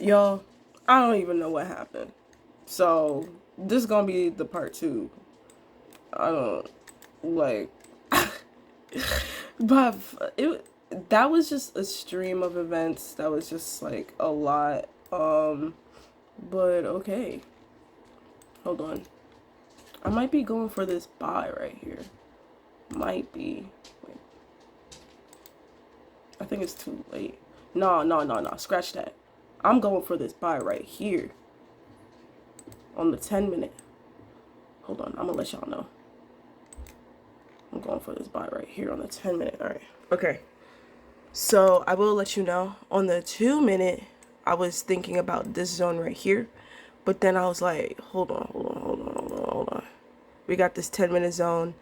Y'all, I don't even know what happened. So this is gonna be the part two. I don't like, but it that was just a stream of events. That was just like a lot. But okay, hold on. I might be going for this buy right here. Might be. Wait, I think it's too late. No, no, no, no. Scratch that. I'm going for this buy right here on the 10-minute. Hold on, I'm gonna let y'all know. I'm going for this buy right here on the 10-minute. All right. Okay. So I will let you know on the 2-minute. I was thinking about this zone right here, but then I was like, hold on, hold on, hold on, hold on, hold on. We got this 10-minute zone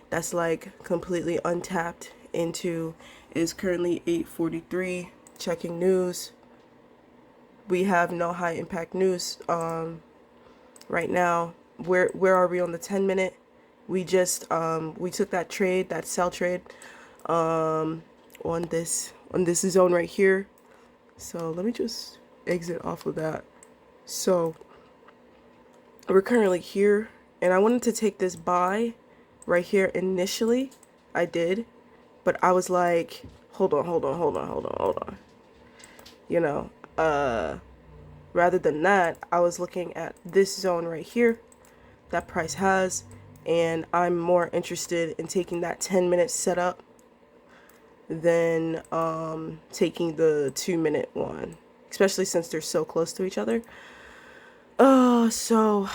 that's like completely untapped into. It is currently 8:43. Checking news. We have no high impact news right now. Where are we on the 10-minute? We just we took that trade, that sell trade on this zone right here. So let me just exit off of that. So we're currently here, and I wanted to take this buy right here initially. I did, but I was like, hold on, hold on, hold on, hold on, hold on. You know, rather than that, I was looking at this zone right here that price has, and I'm more interested in taking that 10-minute setup than taking the 2-minute one, especially since they're so close to each other. So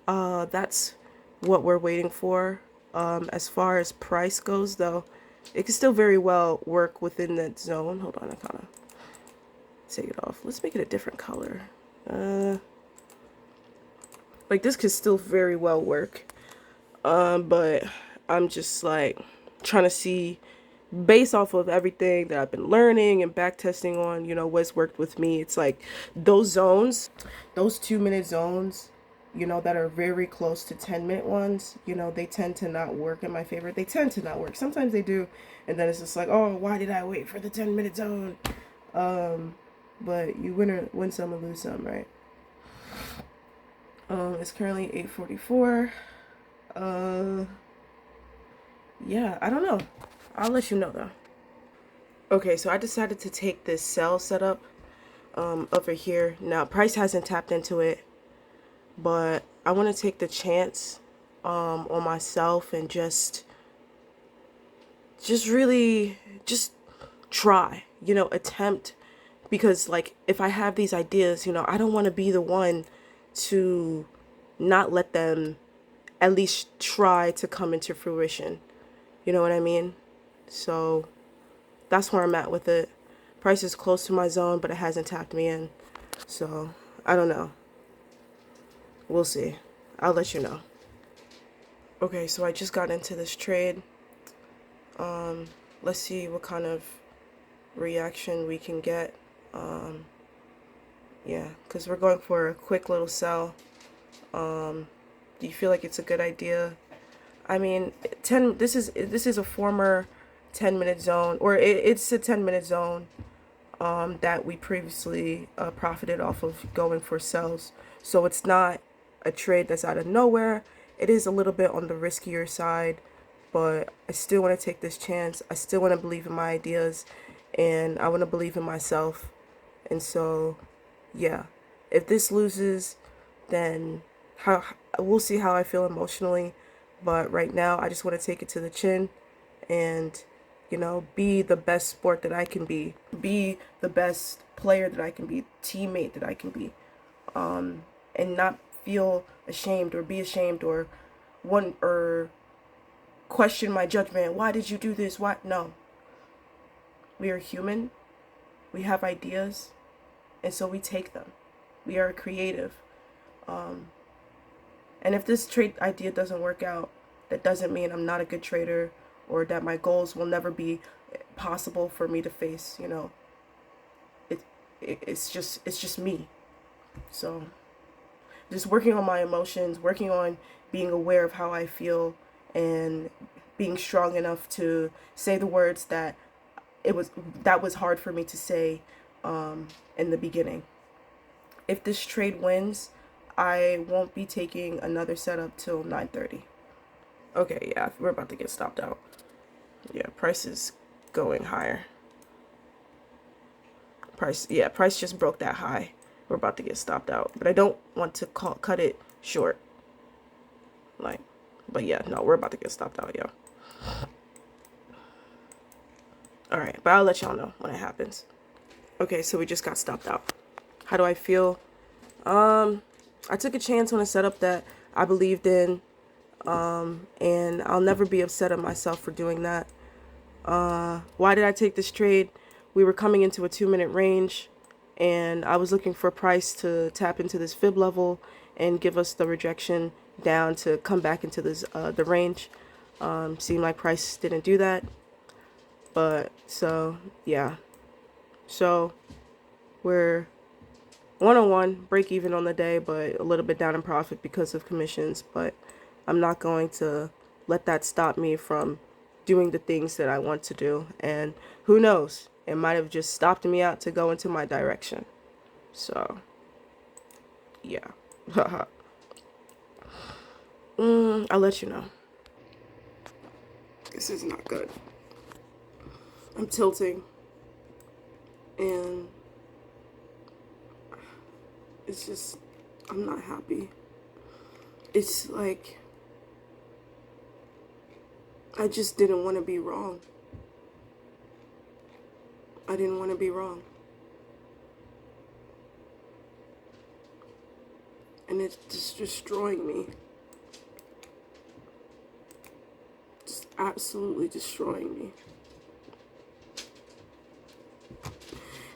that's what we're waiting for. As far as price goes, though, it can still very well work within that zone. Hold on, I kind of take it off. Let's make it a different color. Like this could still very well work. But I'm just like trying to see based off of everything that I've been learning and back testing on, what's worked with me. It's like those zones, those 2-minute zones, that are very close to 10-minute ones, they tend to not work in my favor. They tend to not work. Sometimes they do. And then it's just like, oh, why did I wait for the 10-minute zone? But you win some and lose some, right? It's currently 8:44. Yeah, I don't know. I'll let you know though. Okay, so I decided to take this sell setup over here. Now, price hasn't tapped into it, but I want to take the chance on myself and just really just try, attempt, because like if I have these ideas, I don't want to be the one to not let them at least try to come into fruition. You know what I mean? So that's where I'm at with it. Price is close to my zone, but it hasn't tapped me in. So I don't know. We'll see. I'll let you know. Okay, so I just got into this trade. Let's see what kind of reaction we can get. Yeah, because we're going for a quick little sell. Do you feel like it's a good idea? I mean, this is a former 10-minute zone, or it's a 10-minute zone that we previously profited off of going for sells. So it's not a trade that's out of nowhere. It is a little bit on the riskier side, but I still want to take this chance. I still want to believe in my ideas, and I want to believe in myself. And so, yeah, if this loses, then how we'll see how I feel emotionally. But right now, I just want to take it to the chin and, be the best sport that I can be the best player that I can be, teammate that I can be, and not feel ashamed or be ashamed or question my judgment. Why did you do this? Why? No. We are human. We have ideas, and so we take them. We are creative. And if this trade idea doesn't work out, that doesn't mean I'm not a good trader or that my goals will never be possible for me to face. It's just me. So just working on my emotions, working on being aware of how I feel, and being strong enough to say the words that was hard for me to say in the beginning. if this trade wins, I won't be taking another setup till 9:30. Okay, yeah, we're about to get stopped out. Yeah, price is going higher. Price just broke that high. We're about to get stopped out, but I don't want to cut it short. Like, but yeah, no, we're about to get stopped out, yo. All right, but I'll let y'all know when it happens. Okay, so we just got stopped out. How do I feel? I took a chance on a setup that I believed in, and I'll never be upset at myself for doing that. Why did I take this trade? We were coming into a 2-minute range, and I was looking for price to tap into this fib level and give us the rejection down to come back into this the range. Seemed like price didn't do that, but so yeah. So we're 101, break even on the day, but a little bit down in profit because of commissions. But I'm not going to let that stop me from doing the things that I want to do. And who knows, it might have just stopped me out to go into my direction. So, yeah. I'll let you know. This is not good. I'm tilting. And it's just, I'm not happy. It's like, I just didn't want to be wrong. I didn't want to be wrong. And it's just destroying me. Just absolutely destroying me.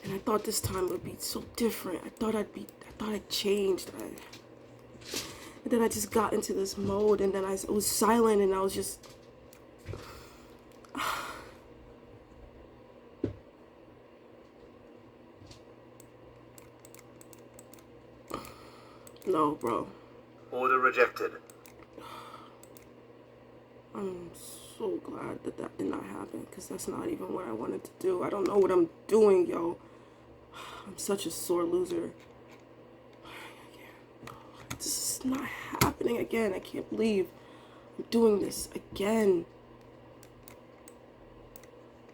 And I thought this time would be so different. I thought I'd changed. And then I just got into this mode, and then it was silent, and I was just... No, bro. Order rejected. I'm so glad that that did not happen, because that's not even what I wanted to do. I don't know what I'm doing, yo. I'm such a sore loser. This is not happening again. I can't believe I'm doing this again.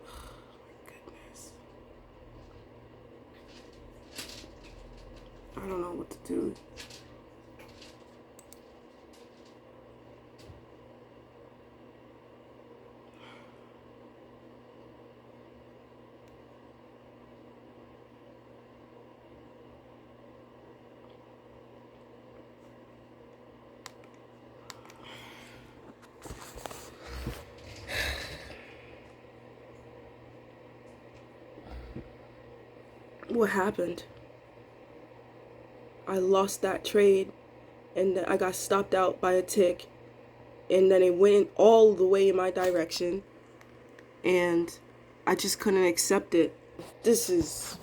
My goodness. I don't know what to do. What happened? I lost that trade, and then I got stopped out by a tick, and then it went all the way in my direction, and I just couldn't accept it. This is...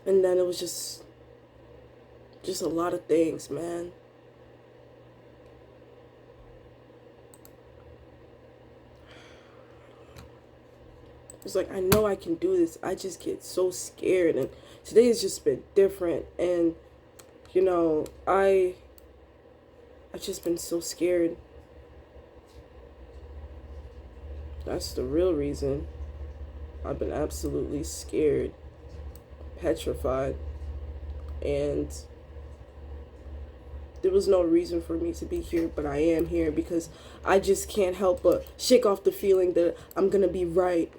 And then it was just a lot of things, man. It's like, I know I can do this. I just get so scared. And today has just been different. And, you know, I've just been so scared. That's the real reason. I've been absolutely scared, petrified. And there was no reason for me to be here, but I am here because I just can't help but shake off the feeling that I'm gonna be right.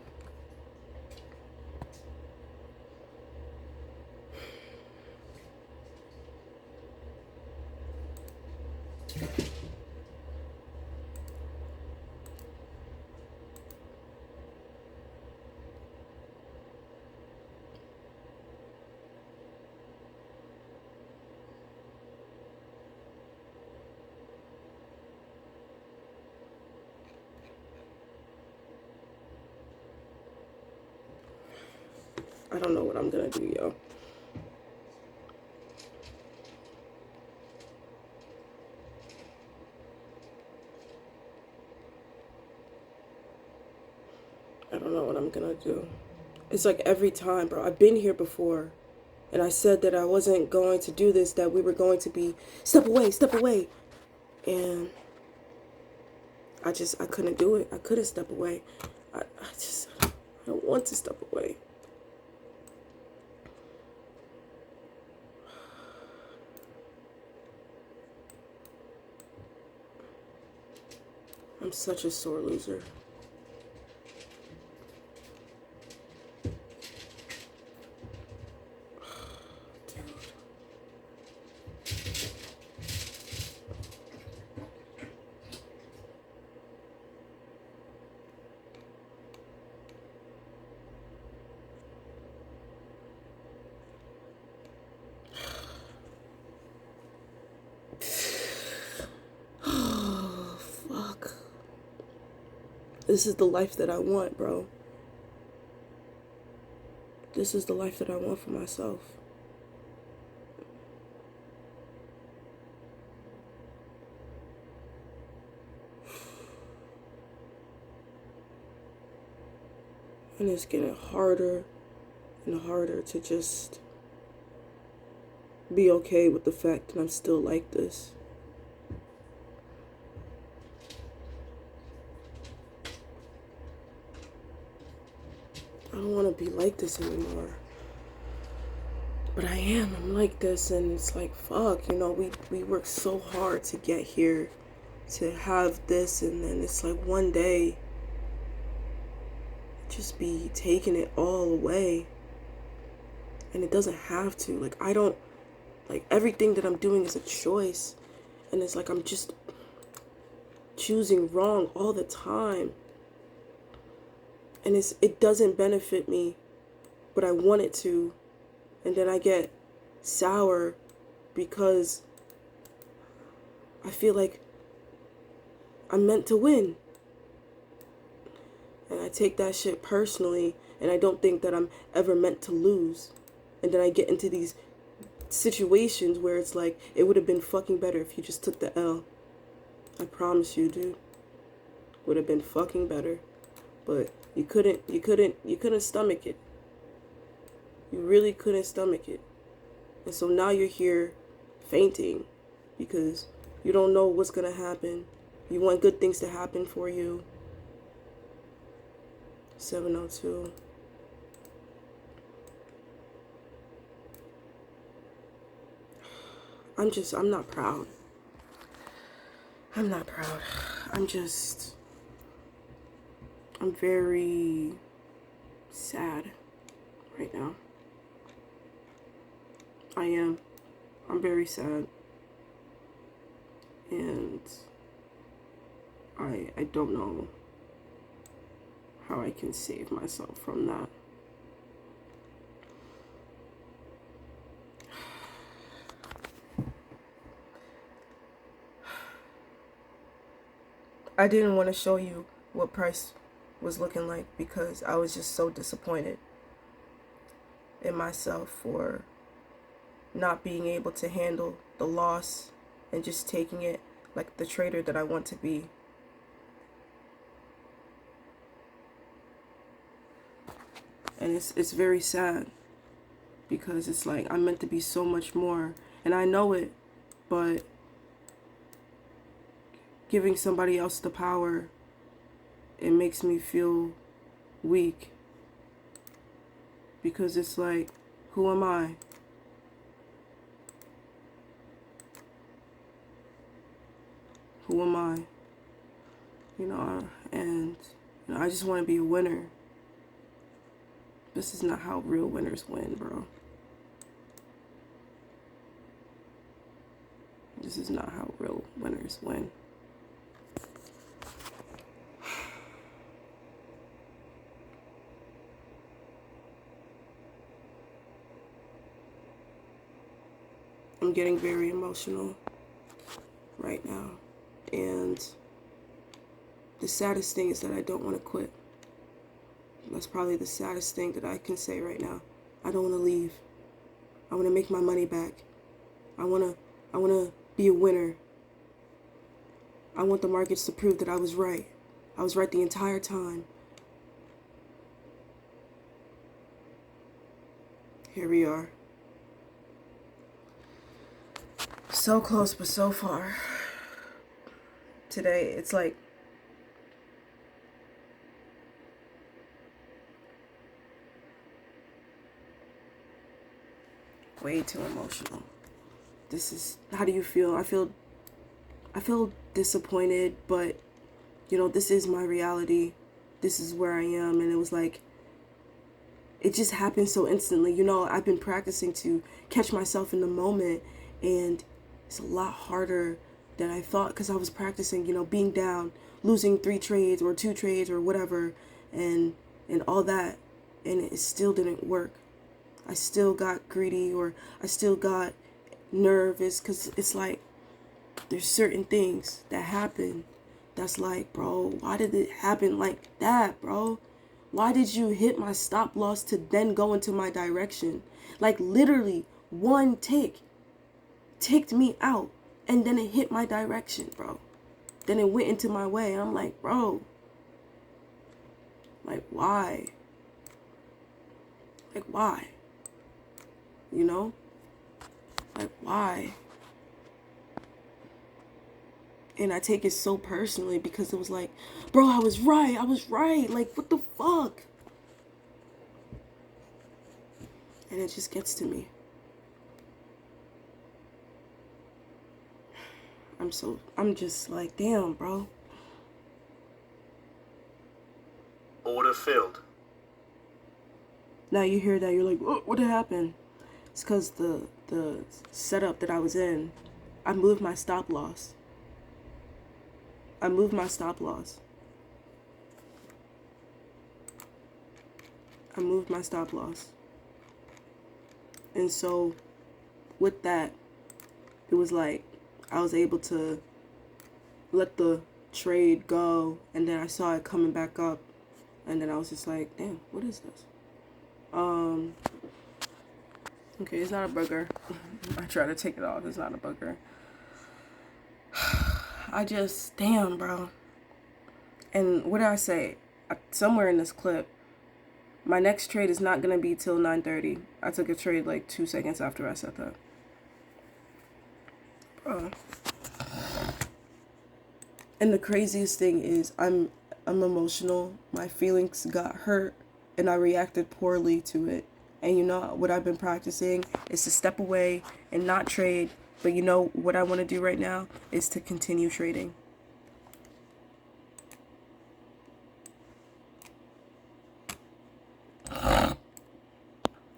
I don't know what I'm gonna do, yo. I don't know what I'm gonna do. It's like every time, bro. I've been here before. And I said that I wasn't going to do this, that we were going to be step away, step away. And I couldn't do it. I couldn't step away. I don't want to step away. I'm such a sore loser. Oh, fuck. This is the life that I want, bro. This is the life that I want for myself. And it's getting harder and harder to just be okay with the fact that I'm still like this. I don't want to be like this anymore. But I am. I'm like this, and it's like, fuck, you know, we worked so hard to get here, to have this, and then it's like one day, just be taking it all away. And it doesn't have to. Like, I don't, like, everything that I'm doing is a choice. And it's like I'm just choosing wrong all the time. And it doesn't benefit me, but I want it to. And then I get sour because I feel like I'm meant to win. And I take that shit personally, and I don't think that I'm ever meant to lose. And then I get into these situations where it's like, it would have been fucking better if you just took the L. I promise you, dude. Would have been fucking better. But you couldn't stomach it. You really couldn't stomach it. And so now you're here fainting because you don't know what's gonna happen. You want good things to happen for you. 702. I'm not proud. I'm not proud. I'm very sad right now. I am. I'm very sad. And I don't know how I can save myself from that. I didn't want to show you what Price was looking like because I was just so disappointed in myself for not being able to handle the loss and just taking it like the traitor that I want to be. And it's very sad because it's like I'm meant to be so much more, and I know it, but giving somebody else the power, it makes me feel weak because it's like, who am I? Who am I? You know, and you know, I just want to be a winner. This is not how real winners win, bro. This is not how real winners win. I'm getting very emotional right now. And the saddest thing is that I don't want to quit. That's probably the saddest thing that I can say right now. I don't want to leave. I want to make my money back. I want to be a winner. I want the markets to prove that I was right. I was right the entire time. here we are. So close, but so far. Today, it's like way too emotional. This is, how do you feel? I feel disappointed, but you know, this is my reality. This is where I am. And it was like, it just happened so instantly. You know, I've been practicing to catch myself in the moment, and it's a lot harder than I thought, because I was practicing, you know, being down, losing 3 trades or 2 trades or whatever, and all that, and it still didn't work. I still got greedy, or I still got nervous, because it's like there's certain things that happen that's like, bro, why did it happen like that, bro? Why did you hit my stop loss to then go into my direction? Like, literally, one tick ticked me out, and then it hit my direction, bro. Then it went into my way, and I'm like, bro, like, why? Like, why? You know? Like, why? And I take it so personally, because it was like, bro, I was right. Like, what the fuck? And it just gets to me. I'm just like, damn, bro. Order filled. Now you hear that, you're like, what happened? It's because the setup that I was in, I moved my stop loss. And so with that, it was like I was able to let the trade go, and then I saw it coming back up, and then I was just like, damn, what is this? Okay, it's not a booger. I try to take it off. It's not a booger. Damn, bro. And what did I say? Somewhere in this clip, my next trade is not going to be till 9:30. I took a trade like 2 seconds after I said that. Bro. And the craziest thing is, I'm emotional. My feelings got hurt, and I reacted poorly to it. And you know what I've been practicing is to step away and not trade. But you know what I want to do right now is to continue trading.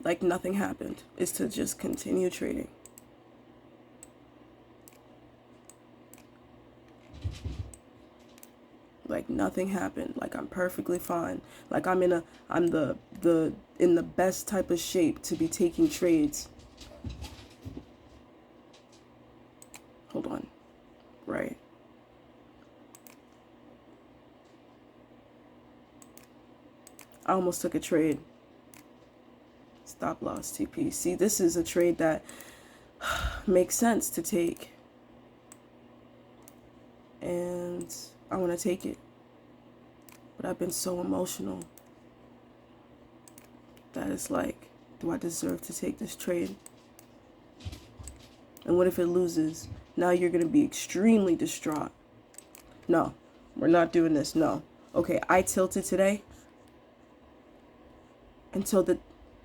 Like nothing happened. Is to just continue trading. Like nothing happened. Like I'm perfectly fine. Like I'm in the best type of shape to be taking trades. Hold on. Right. I almost took a trade. Stop loss TP. See, this is a trade that makes sense to take. And I want to take it. But I've been so emotional that it's like, do I deserve to take this trade? And what if it loses? Now you're going to be extremely distraught. No, we're not doing this. No. Okay, I tilted today. And so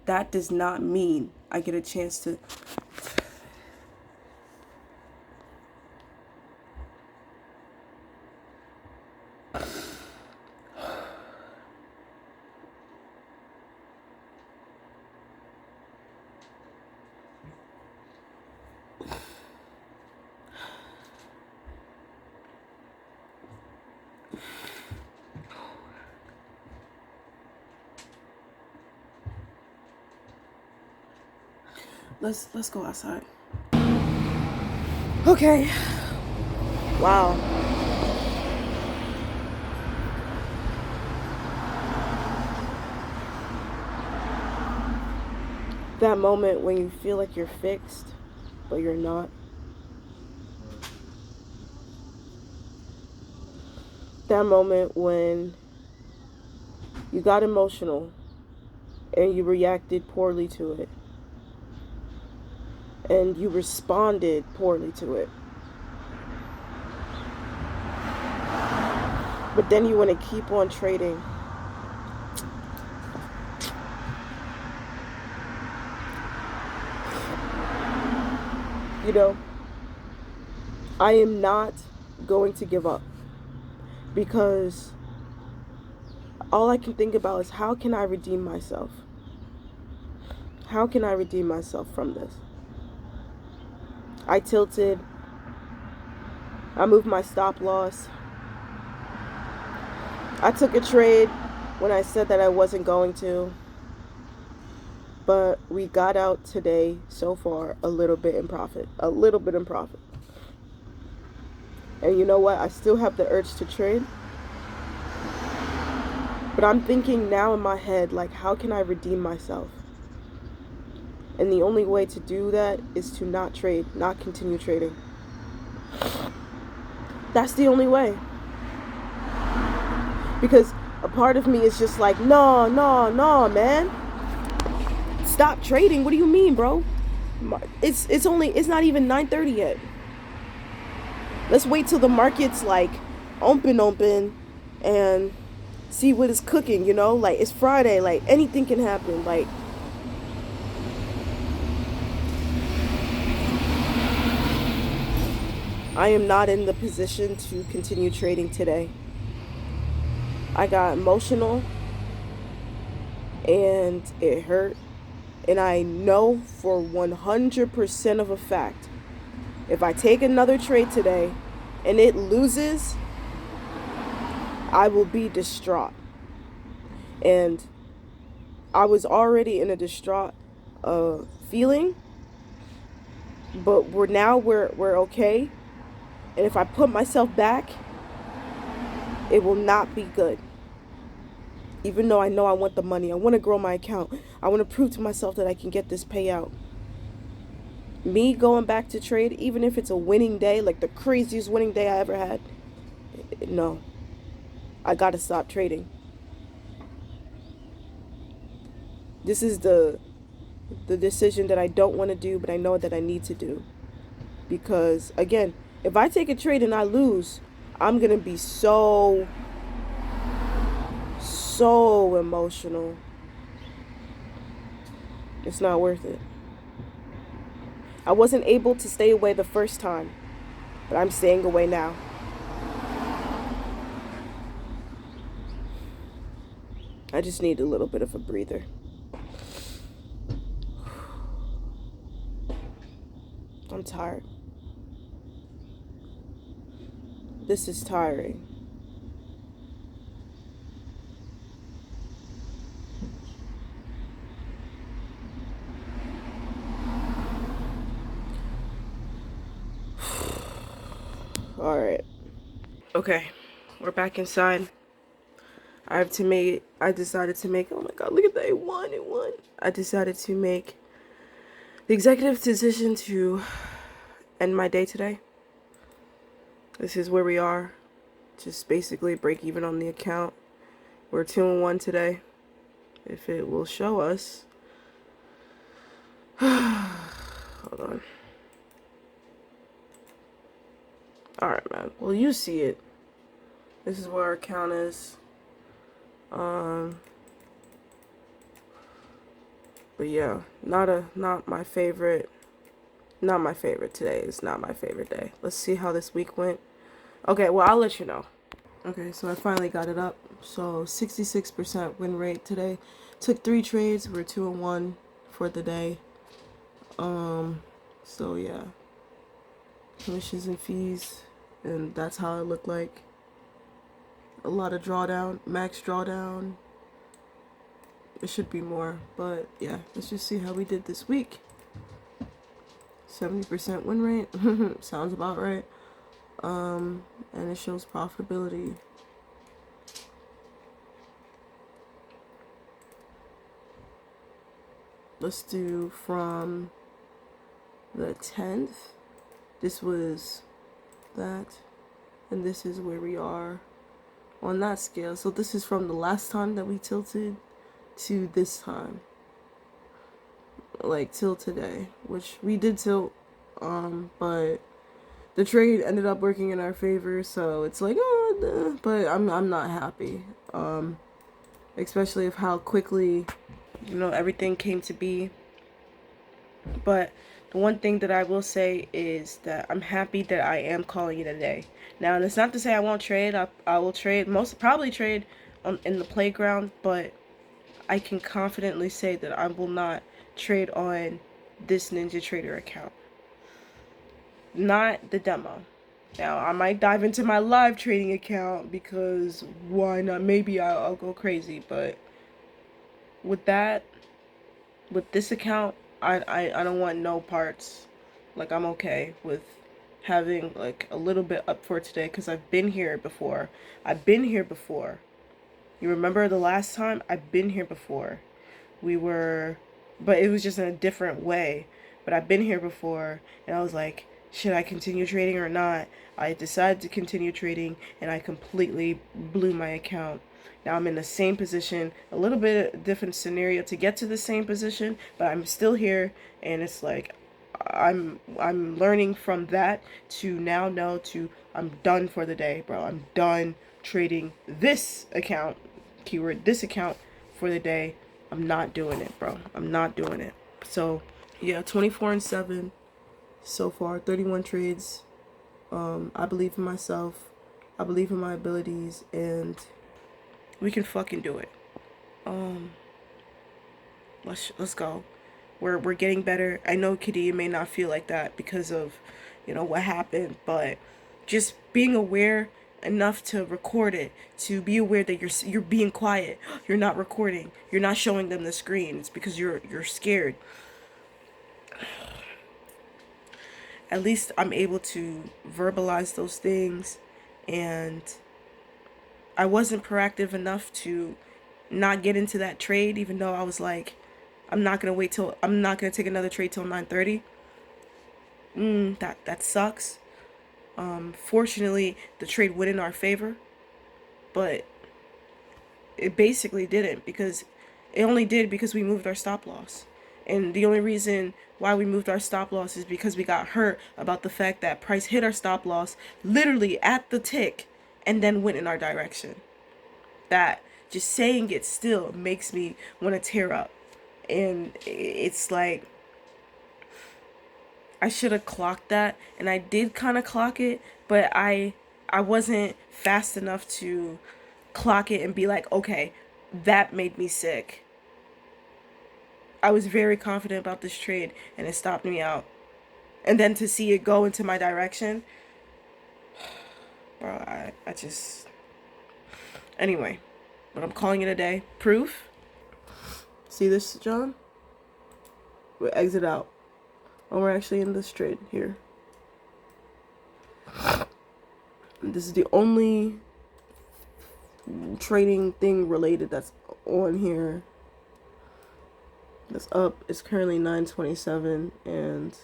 that does not mean I get a chance to... Let's go outside. Okay. Wow. That moment when you feel like you're fixed, but you're not. That moment when you got emotional and you reacted poorly to it. and you responded poorly to it. But then you want to keep on trading. You know, I am not going to give up, because all I can think about is, how can I redeem myself? How can I redeem myself from this? I tilted. I moved my stop loss. I took a trade when I said that I wasn't going to. But we got out today so far a little bit in profit. A little bit in profit. And you know what? I still have the urge to trade. But I'm thinking now in my head, like, how can I redeem myself? And the only way to do that is to not trade, not continue trading. That's the only way. Because a part of me is just like, no, man. Stop trading. What do you mean, bro? It's not even 9:30 yet. Let's wait till the market's like open and see what is cooking, you know? Like, it's Friday, like anything can happen. Like, I am not in the position to continue trading today. I got emotional and it hurt. And I know for 100% of a fact, if I take another trade today and it loses, I will be distraught. And I was already in a distraught feeling, but we're okay. And if I put myself back, it will not be good. Even though I know I want the money, I want to grow my account, I want to prove to myself that I can get this payout. Me going back to trade, even if it's a winning day, like the craziest winning day I ever had, no. I gotta stop trading. This is the decision that I don't want to do, but I know that I need to do. Because, again, if I take a trade and I lose, I'm gonna be so emotional. It's not worth it. I wasn't able to stay away the first time, but I'm staying away now. I just need a little bit of a breather. I'm tired. This is tiring. All right. Okay, we're back inside. I decided to make, oh my god, look at that, it won. I decided to make the executive decision to end my day today. This is where we are. Just basically break even on the account. We're 2-1 today. If it will show us. Hold on. Alright, man. Well, you see it. This is where our account is. But yeah, not my favorite. Not my favorite today. It's not my favorite day. Let's see how this week went. Okay, well, I'll let you know. Okay, so I finally got it up. So 66% win rate today. Took 3 trades. We're 2-1 for the day. So yeah. Commissions and fees. And that's how it looked like. A lot of drawdown. Max drawdown. It should be more. But yeah, let's just see how we did this week. 70% win rate. Sounds about right. And it shows profitability. Let's do from the 10th. This was that. And this is where we are on that scale. So this is from the last time that we tilted to this time. like till today, which we did tilt, but the trade ended up working in our favor, so it's like, oh, but I'm not happy, especially of how quickly, everything came to be. But the one thing that I will say is that I'm happy that I am calling it a day. Now, that's not to say I won't trade. I will trade, most probably trade in the playground, but I can confidently say that I will not trade on this Ninja Trader account. Not the demo. Now, I might dive into my live trading account because why not? Maybe I'll go crazy, but with that, with this account, I don't want no parts. Like, I'm okay with having like a little bit up for today because I've been here before. I've been here before. You remember the last time? I've been here before. We were, but it was just in a different way. But I've been here before, and I was like, should I continue trading or not? I decided to continue trading, and I completely blew my account. Now I'm in the same position, a little bit different scenario to get to the same position, but I'm still here, and it's like I'm learning from that to now know to I'm done for the day, bro. I'm done trading this account, keyword this account for the day. I'm not doing it, bro. I'm not doing it. So yeah, 24-7 so far, 31 trades. I believe in myself. I believe in my abilities, and we can fucking do it. Let's go. We're getting better. I know Kitty may not feel like that because of, what happened, but just being aware enough to record it, to be aware that you're being quiet, you're not recording, you're not showing them the screen. It's because you're scared. At least I'm able to verbalize those things, and I wasn't proactive enough to not get into that trade, even though I was like, I'm not gonna take another trade till 9:30. That sucks. Fortunately, the trade went in our favor, but it basically didn't because it only did because we moved our stop loss. And the only reason why we moved our stop loss is because we got hurt about the fact that price hit our stop loss literally at the tick and then went in our direction. That just saying it still makes me want to tear up. And it's like I should have clocked that, and I did kind of clock it, but I wasn't fast enough to clock it and be like, okay, that made me sick. I was very confident about this trade, and it stopped me out. And then to see it go into my direction, bro, I just... Anyway, but I'm calling it a day. Proof? See this, John? We exit out. And we're actually in this trade here. This is the only trading thing related that's on here that's up. It's currently 9:27, and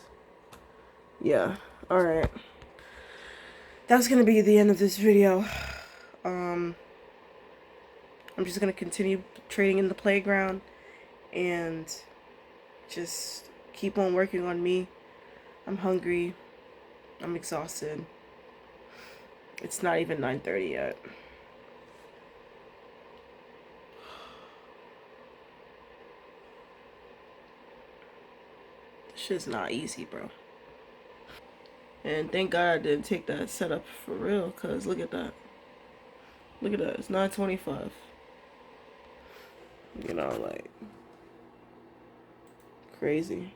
yeah. All right, that's gonna be the end of this video. I'm just gonna continue trading in the playground and just keep on working on me. I'm hungry. I'm exhausted. It's not even 9:30 yet. This shit's not easy, bro. And thank God I didn't take that setup for real, cause look at that. Look at that. It's 9:25. Like crazy.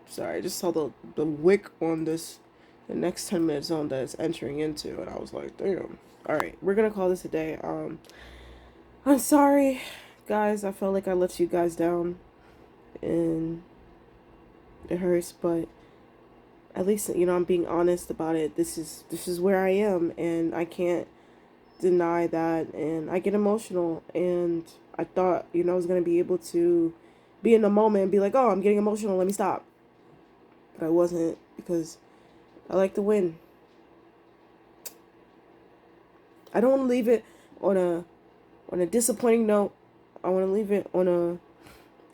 Sorry, I just saw the wick on the next 10-minute zone that it's entering into, and I was like, damn. All right, we're gonna call this a day. I'm sorry, guys. I felt like I let you guys down, and it hurts, but at least I'm being honest about it. This is where I am, and I can't deny that, and I get emotional, and I thought I was gonna be able to be in the moment and be like, oh, I'm getting emotional, let me stop. But I wasn't, because I like to win. I don't want to leave it on on a disappointing note. I want to leave it on a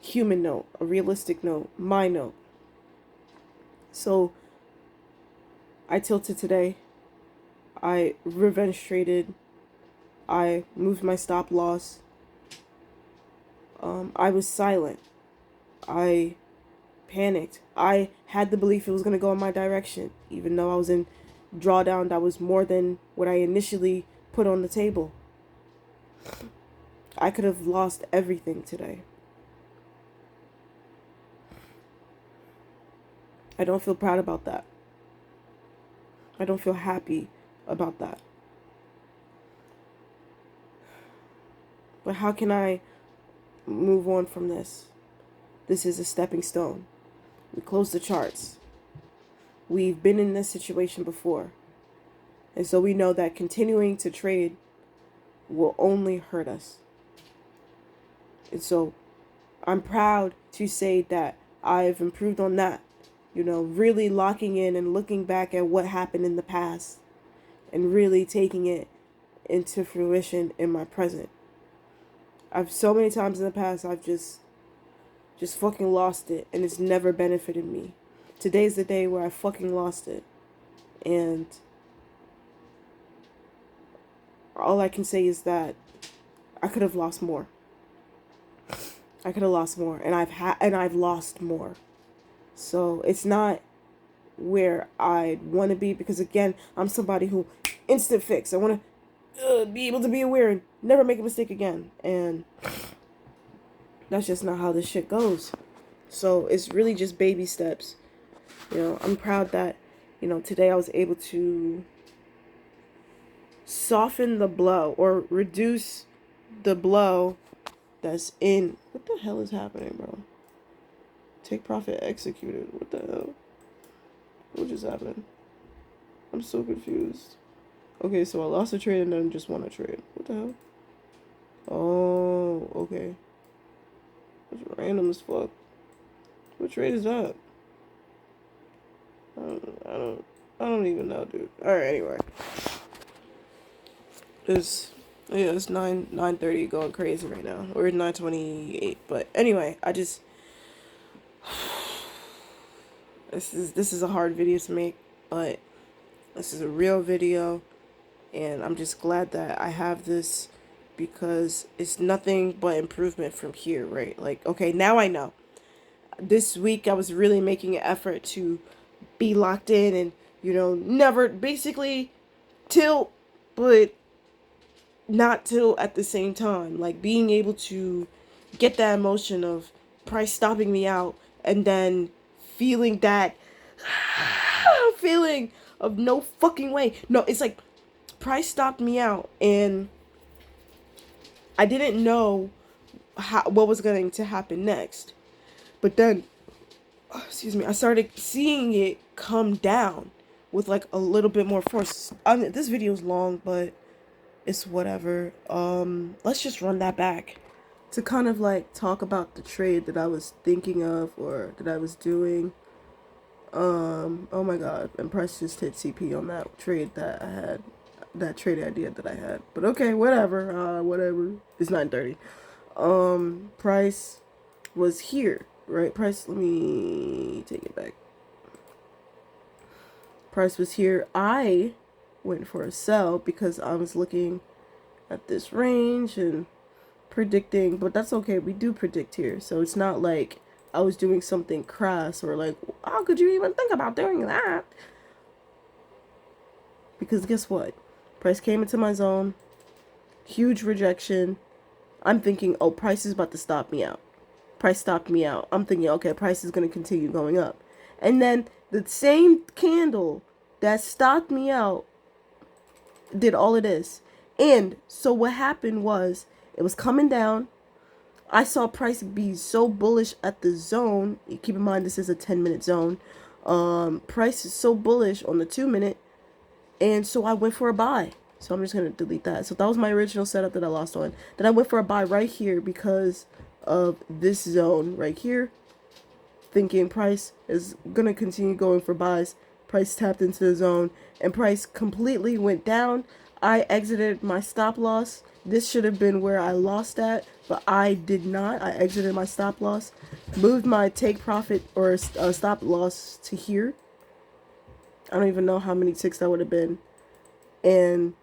human note, a realistic note, my note. So I tilted today. I revenge traded. I moved my stop loss. I was silent. I panicked. I had the belief it was going to go in my direction, even though I was in drawdown that was more than what I initially put on the table. I could have lost everything today. I don't feel proud about that. I don't feel happy about that. But how can I move on from this? This is a stepping stone. We closed the charts. We've been in this situation before. And so we know that continuing to trade will only hurt us. And so I'm proud to say that I've improved on that. You know, really locking in and looking back at what happened in the past and really taking it into fruition in my present. I've so many times in the past I've just fucking lost it, and it's never benefited me. Today's the day where I fucking lost it. And all I can say is that I could have lost more. I could have lost more, and I've lost more. So it's not where I want to be, because again, I'm somebody who instant fix. I want to be able to be aware and never make a mistake again. And that's just not how this shit goes. So it's really just baby steps. You know, I'm proud that, you know, today I was able to soften the blow or reduce the blow that's in. What the hell is happening, bro? Take profit executed. What the hell? What just happened? I'm so confused. Okay, so I lost a trade and then just won a trade. What the hell? Oh, okay. That's random as fuck. What trade is that? I don't even know, dude. Alright, anyway. It's 9:30 going crazy right now. Or 9:28. But anyway, this is a hard video to make, but this is a real video, and I'm just glad that I have this, because it's nothing but improvement from here, right? Like, okay, now I know. This week I was really making an effort to be locked in and, you know, never basically tilt, but not tilt at the same time. Like, being able to get that emotion of price stopping me out, and then feeling that feeling of no fucking way. No, it's like price stopped me out, and I didn't know what was going to happen next. But then, I started seeing it come down with like a little bit more force. This video is long, but it's whatever. Let's just run that back to kind of like talk about the trade that I was thinking of, or that I was doing. Oh my god, and price just hit CP on that trade that I had, that trade idea that I had. But okay, whatever, whatever. It's 9:30. Price was here, right? Price, let me take it back. Price was here. I went for a sell because I was looking at this range and predicting, but that's okay. We do predict here, so it's not like I was doing something crass or like, how could you even think about doing that? Because guess what? Price came into my zone. Huge rejection. I'm thinking, oh, price is about to stop me out. Price stopped me out. I'm thinking, okay, price is going to continue going up. And then the same candle that stopped me out did all it is. And so what happened was, it was coming down. I saw price be so bullish at the zone. Keep in mind, this is a 10-minute zone. Price is so bullish on the 2-minute. And so I went for a buy. So I'm just going to delete that. So that was my original setup that I lost on. Then I went for a buy right here because of this zone right here. Thinking price is going to continue going for buys. Price tapped into the zone. And price completely went down. I exited my stop loss. This should have been where I lost at, but I did not. I exited my stop loss, moved my take profit or stop loss to here. I don't even know how many ticks that would have been. And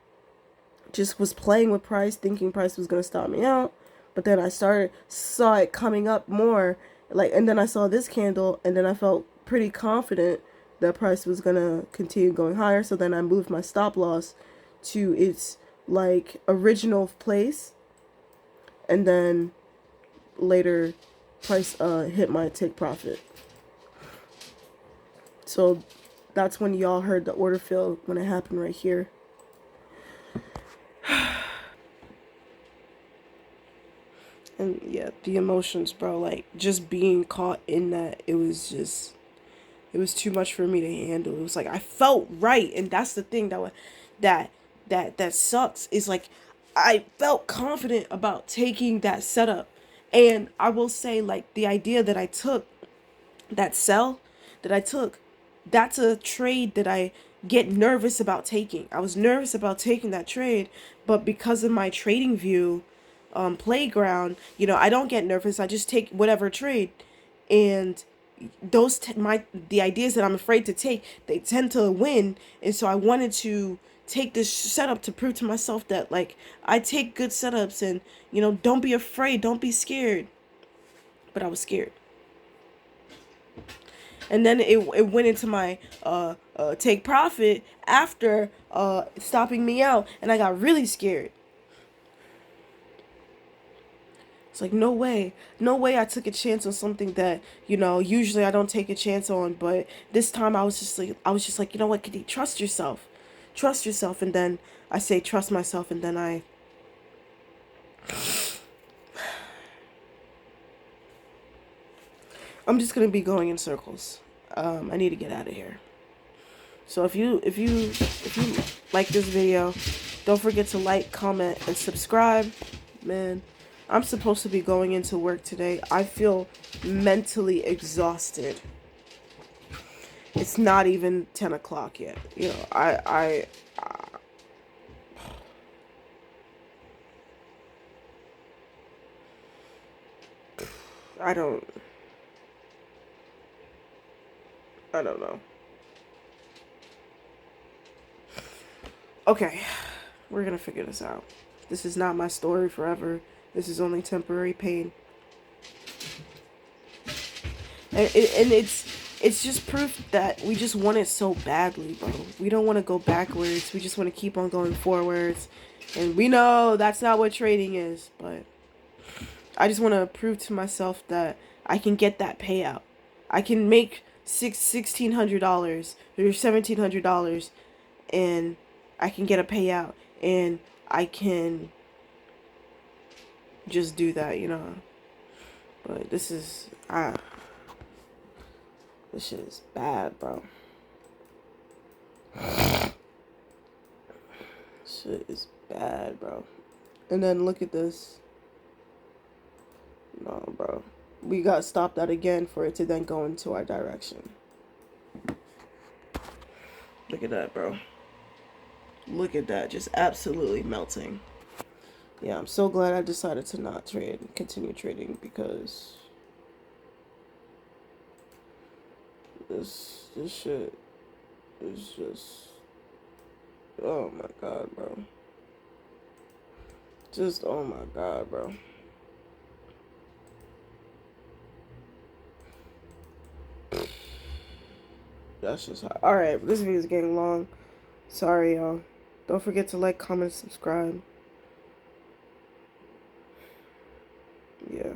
just was playing with price, thinking price was going to stop me out. But then I saw it coming up more. And then I saw this candle, and then I felt pretty confident that price was going to continue going higher. So then I moved my stop loss to its original place, and then later price hit my take profit. So that's when y'all heard the order fill when it happened right here. And yeah, the emotions, bro, just being caught in that, it was too much for me to handle. It was I felt right, and that's the thing that sucks, is I felt confident about taking that setup. And I will say, the idea that I took, that sell that I took, that's a trade that I get nervous about taking. I was nervous about taking that trade, but because of my trading view playground, I don't get nervous. I just take whatever trade. And the ideas that I'm afraid to take, they tend to win. And so I wanted to take this setup to prove to myself that I take good setups, and don't be afraid, don't be scared. But I was scared. And then it went into my take profit after stopping me out, and I got really scared. It's no way I took a chance on something that, usually I don't take a chance on. But this time I was just like, you know what, Kitty, trust yourself. Trust yourself. And then I say trust myself, and then I'm just going to be going in circles. I need to get out of here. So if you like this video, don't forget to like, comment, and subscribe. Man, I'm supposed to be going into work today. I feel mentally exhausted. It's not even 10 o'clock yet. I don't know. Okay, we're gonna figure this out. This is not my story forever. This is only temporary pain. And it's just proof that we just want it so badly, bro. We don't want to go backwards. We just want to keep on going forwards. And we know that's not what trading is, but I just want to prove to myself that I can get that payout. I can make $1,600 or $1,700, and I can get a payout, and I can just do that, But this is this shit is bad, bro. Shit is bad, bro. And then look at this. No, bro. We got stopped out again for it to then go into our direction. Look at that, bro. Look at that. Just absolutely melting. Yeah, I'm so glad I decided to not trade and continue trading, because this shit is just, oh my god, bro. Just, oh my god, bro. That's just how. Alright, this video is getting long. Sorry, y'all. Don't forget to like, comment, subscribe. Yeah.